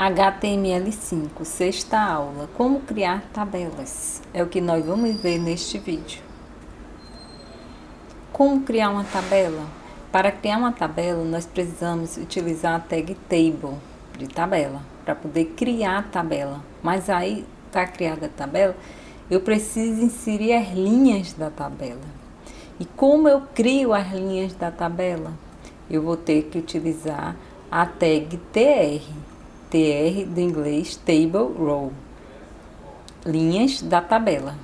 HTML5, sexta aula, como criar tabelas, é o que nós vamos ver neste vídeo. Como criar uma tabela? Para criar uma tabela, nós precisamos utilizar a tag table, de tabela, para poder criar a tabela. Mas aí, para criar a tabela, eu preciso inserir as linhas da tabela. E como eu crio as linhas da tabela? Eu vou ter que utilizar a tag tr do inglês table row, linhas da tabela.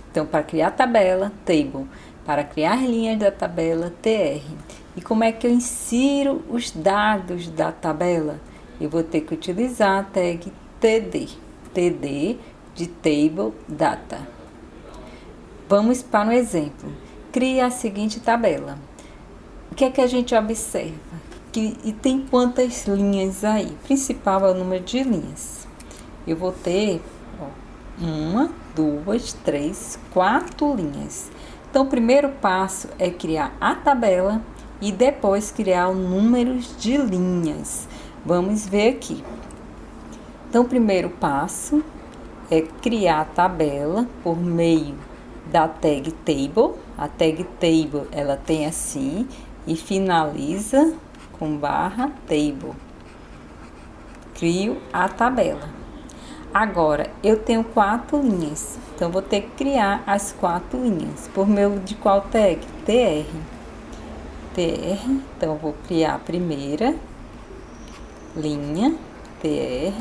Então, para criar a tabela, table. Para criar as linhas da tabela, tr. E como é que eu insiro os dados da tabela? Eu vou ter que utilizar a tag td de table data. Vamos para um exemplo. Cria a seguinte tabela. O que é que a gente observa? E tem quantas linhas aí? Principal é o número de linhas. Eu vou ter 1, 2, 3, 4 linhas. Então, o primeiro passo é criar a tabela e depois criar o número de linhas. Vamos ver aqui. Então, o primeiro passo é criar a tabela por meio da tag table. A tag table, ela tem assim e finaliza com barra table. Crio a tabela. Agora, eu tenho 4 linhas, então vou ter que criar as 4 linhas. Por meio de qual tag? tr. Então, eu vou criar a primeira linha, tr.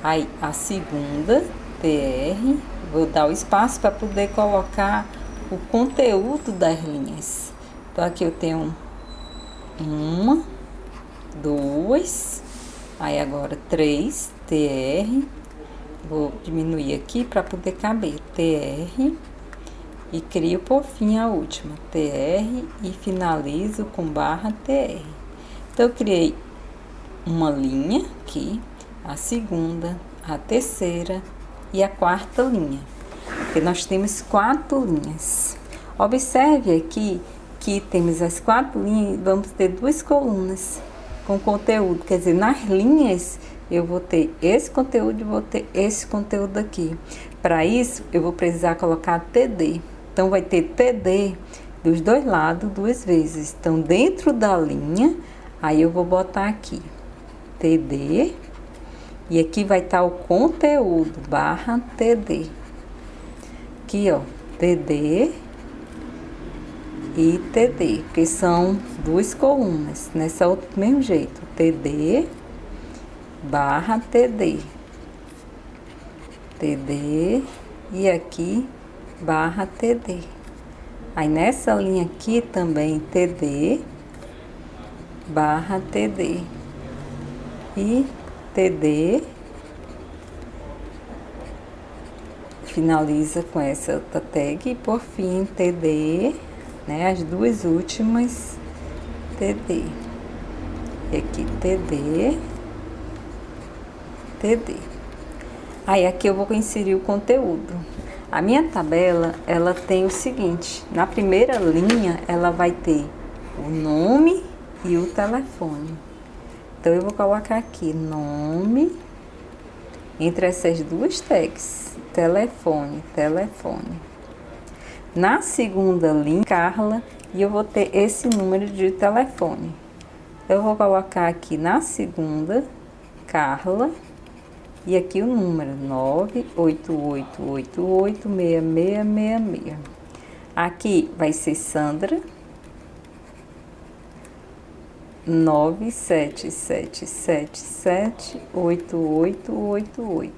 Aí, a segunda, tr. Vou dar o espaço para poder colocar o conteúdo das linhas. Então, aqui eu tenho 1, 2, aí agora 3, tr. Vou diminuir aqui para poder caber, tr. E crio por fim a última, tr. E finalizo com barra tr. Então, eu criei uma linha aqui, a segunda, a terceira e a quarta linha. Porque nós temos 4 linhas. Observe aqui que temos as 4 linhas, vamos ter 2 colunas com conteúdo. Quer dizer, nas linhas eu vou ter esse conteúdo e vou ter esse conteúdo aqui. Para isso, eu vou precisar colocar td. Então, vai ter td dos dois lados 2 vezes. Então, dentro da linha, aí eu vou botar aqui td. E aqui vai estar o conteúdo, barra td. Aqui, ó, td e td, que são 2 colunas. Nessa outro mesmo jeito, td, barra td. Td e aqui, barra td. Aí, nessa linha aqui também, td, barra td. E td, finaliza com essa outra tag e por fim td, né, as 2 últimas td. E aqui td, td. Aí aqui eu vou inserir o conteúdo. A minha tabela, ela tem o seguinte, na primeira linha ela vai ter o nome e o telefone. Então, eu vou colocar aqui nome, entre essas 2 tags, telefone. Na segunda linha, Carla, e eu vou ter esse número de telefone. Eu vou colocar aqui na segunda, Carla, e aqui o número 988886666. Aqui vai ser Sandra. 977778888.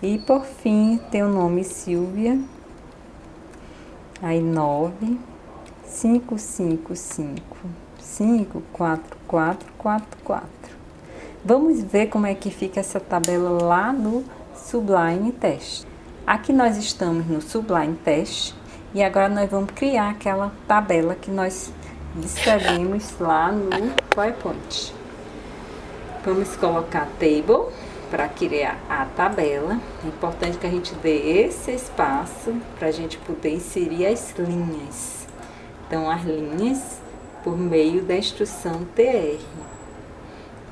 E por fim tem o nome Silvia. Aí 955554444. Vamos ver como é que fica essa tabela lá no Sublime Text. Aqui nós estamos no Sublime Text e agora nós vamos criar aquela tabela que nós descrevemos lá no PowerPoint. Vamos colocar table para criar a tabela. É importante que a gente dê esse espaço para a gente poder inserir as linhas. Então, as linhas por meio da instrução tr.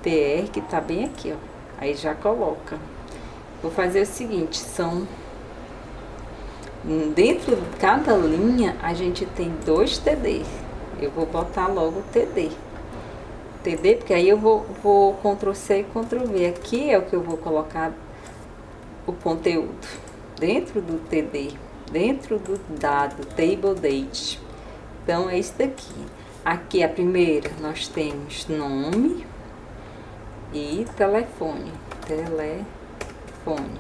TR, que tá bem aqui, ó. Aí já coloca. Vou fazer o seguinte, são... Dentro de cada linha, a gente tem 2 TD. Eu vou botar logo o TD. TD, porque aí eu vou Ctrl C e Ctrl V. Aqui é o que eu vou colocar o conteúdo. Dentro do TD. Dentro do dado, Table Date. Então, é isso daqui. Aqui, a primeira, nós temos nome e telefone. Telefone.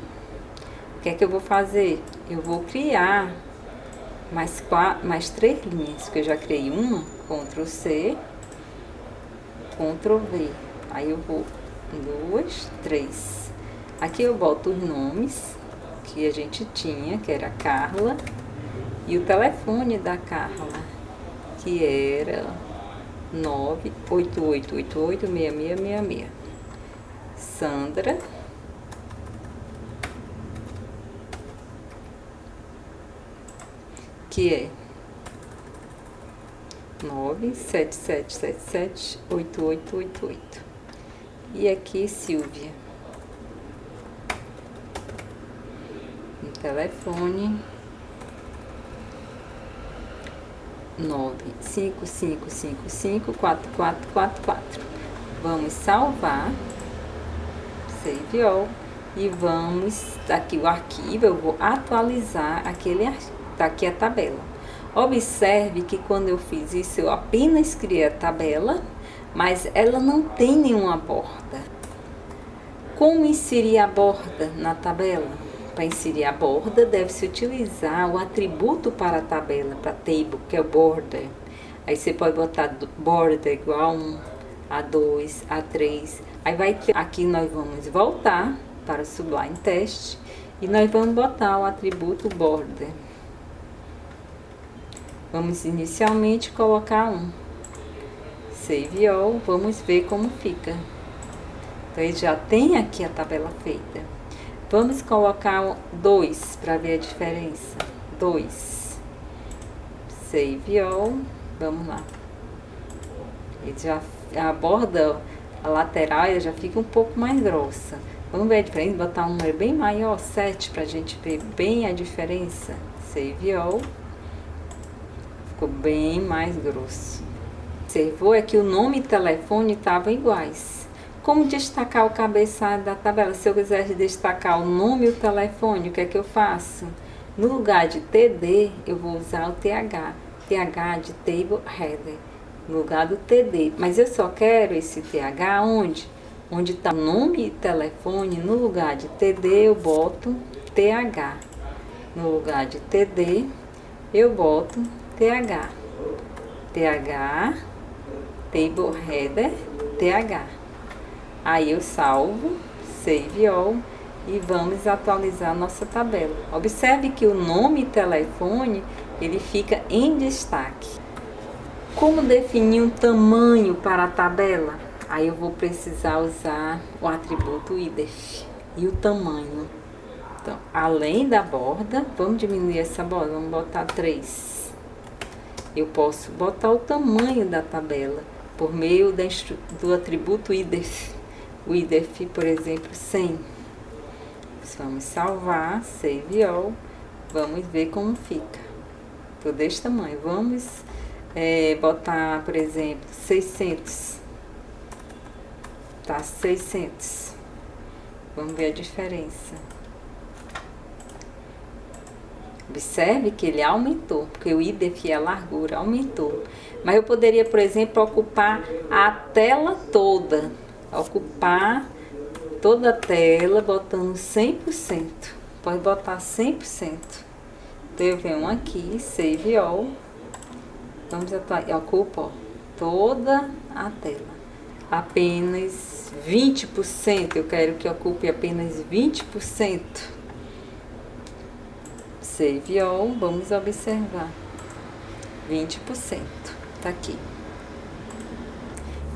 O que é que eu vou fazer? Eu vou criar mais 3 linhas, que eu já criei uma, Ctrl C, Ctrl V. Aí eu vou 2, 3. Aqui eu boto os nomes que a gente tinha, que era Carla, e o telefone da Carla, que era 988886666. Sandra, que é 977778888. E aqui Silvia. O telefone 955554444. Vamos salvar. Save all. E vamos, aqui o arquivo, eu vou atualizar aquele arquivo. Tá aqui a tabela. Observe que quando eu fiz isso, eu apenas criei a tabela, mas ela não tem nenhuma borda. Como inserir a borda na tabela? Para inserir a borda, deve-se utilizar o atributo para a tabela, para table, que é o border. Aí você pode botar border igual a 1, a 2, a 3. Aí vai ter, aqui nós vamos voltar para o Sublime Text e nós vamos botar o atributo border. Vamos inicialmente colocar 1. Save all, vamos ver como fica. Então, ele já tem aqui a tabela feita. Vamos colocar 2 para ver a diferença. 2. Save all, vamos lá. Ele já, a borda, a lateral, já fica um pouco mais grossa. Vamos ver a diferença, botar um número bem maior, 7, para a gente ver bem a diferença. Save all. Ficou bem mais grosso. Observou é que o nome e telefone estavam iguais. Como destacar o cabeçalho da tabela? Se eu quiser destacar o nome e o telefone, o que é que eu faço? No lugar de TD, eu vou usar o TH. TH de Table Header. No lugar do TD. Mas eu só quero esse TH onde? Onde está o nome e telefone. No lugar de TD, eu boto TH. No lugar de TD, eu boto TH, Table Header, TH. Aí eu salvo, Save All e vamos atualizar nossa tabela. Observe que o nome e telefone, ele fica em destaque. Como definir um tamanho para a tabela? Aí eu vou precisar usar o atributo IDEF e o tamanho. Então, além da borda, vamos diminuir essa borda, vamos botar 3. Eu posso botar o tamanho da tabela por meio do atributo IDEF. O IDEF, por exemplo, 100. Vamos salvar, Save All. Vamos ver como fica. Tô desse tamanho. Vamos botar, por exemplo, 600. Tá 600. Vamos ver a diferença. Observe que ele aumentou, porque o IDEF e a largura aumentou. Mas eu poderia, por exemplo, ocupar a tela toda. Ocupar toda a tela, botando 100%. Pode botar 100%. Então, eu venho aqui, Save All. Vamos ocupar toda a tela. Apenas 20%. Eu quero que ocupe apenas 20%. Save All, vamos observar. 20%. Tá aqui.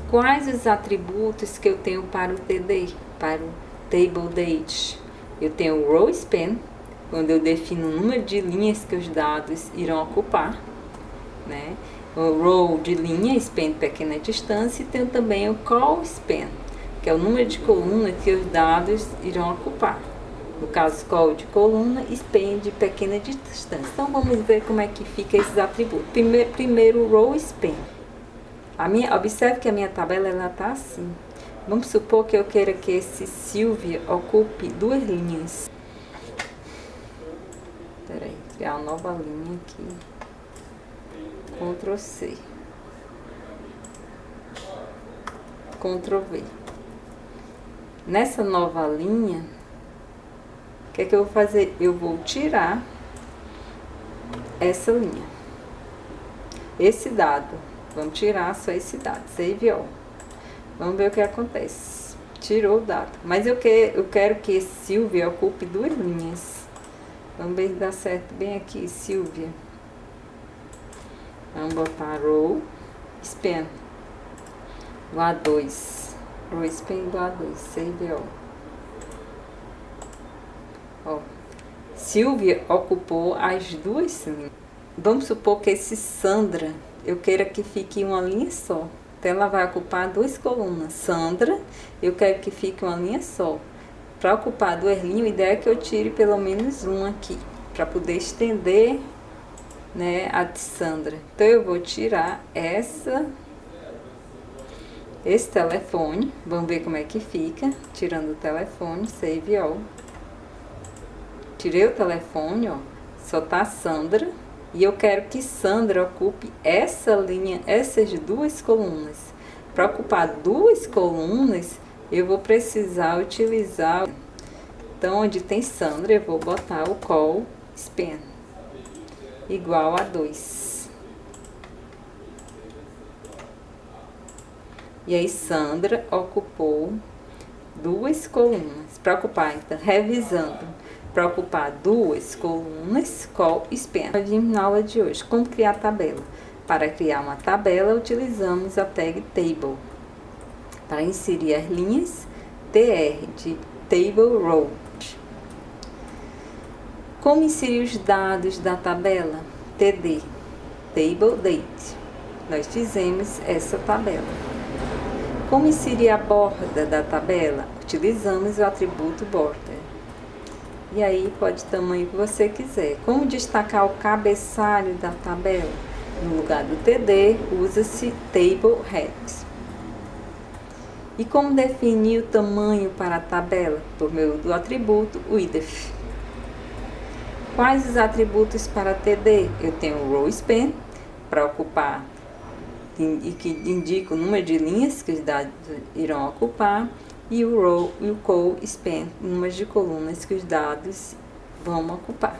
Quais os atributos que eu tenho para o TD, para o Table Date? Eu tenho o Row Span, quando eu defino o número de linhas que os dados irão ocupar, né? O Row de linha, Span pequena distância, e tenho também o Call Span, que é o número de coluna que os dados irão ocupar. No caso, call de coluna, span de pequena distância. Então, vamos ver como é que fica esses atributos. Primeiro row span. Observe que a minha tabela está assim. Vamos supor que eu queira que esse Silvia ocupe 2 linhas. Espera aí, criar uma nova linha aqui. Ctrl C. Ctrl V. Nessa nova linha, o que é que eu vou fazer? Eu vou tirar essa linha. Esse dado. Vamos tirar só esse dado. Save all. Vamos ver o que acontece. Tirou o dado. Mas eu quero que Silvia ocupe 2 linhas. Vamos ver se dá certo bem aqui, Silvia. Vamos botar row span igual a 2. Row span igual a 2. Save all. Ó, Silvia ocupou as 2 linhas. Vamos supor que esse Sandra, eu queira que fique uma linha só. Então, ela vai ocupar 2 colunas. Sandra, eu quero que fique uma linha só. Para ocupar 2 linhas, a ideia é que eu tire pelo menos uma aqui, para poder estender, né, a de Sandra. Então, eu vou tirar esse telefone. Vamos ver como é que fica. Tirando o telefone, save all. Tirei o telefone, ó. Só tá Sandra. E eu quero que Sandra ocupe essa linha, essas 2 colunas. Para ocupar 2 colunas, eu vou precisar utilizar. Então, onde tem Sandra, eu vou botar o call span igual a 2. E aí, Sandra ocupou 2 colunas. Para ocupar, então, revisando. Para ocupar 2 colunas, call span. Na aula de hoje, como criar tabela? Para criar uma tabela, utilizamos a tag table. Para inserir as linhas, tr de table row. Como inserir os dados da tabela? td, table date. Nós fizemos essa tabela. Como inserir a borda da tabela? Utilizamos o atributo border. E aí, pode o tamanho que você quiser. Como destacar o cabeçalho da tabela? No lugar do TD, usa-se Table Head. E como definir o tamanho para a tabela? Por meio do atributo width. Quais os atributos para TD? Eu tenho o row span, para ocupar, e que indica o número de linhas que os dados irão ocupar. E o row e o call span, número de colunas que os dados vão ocupar.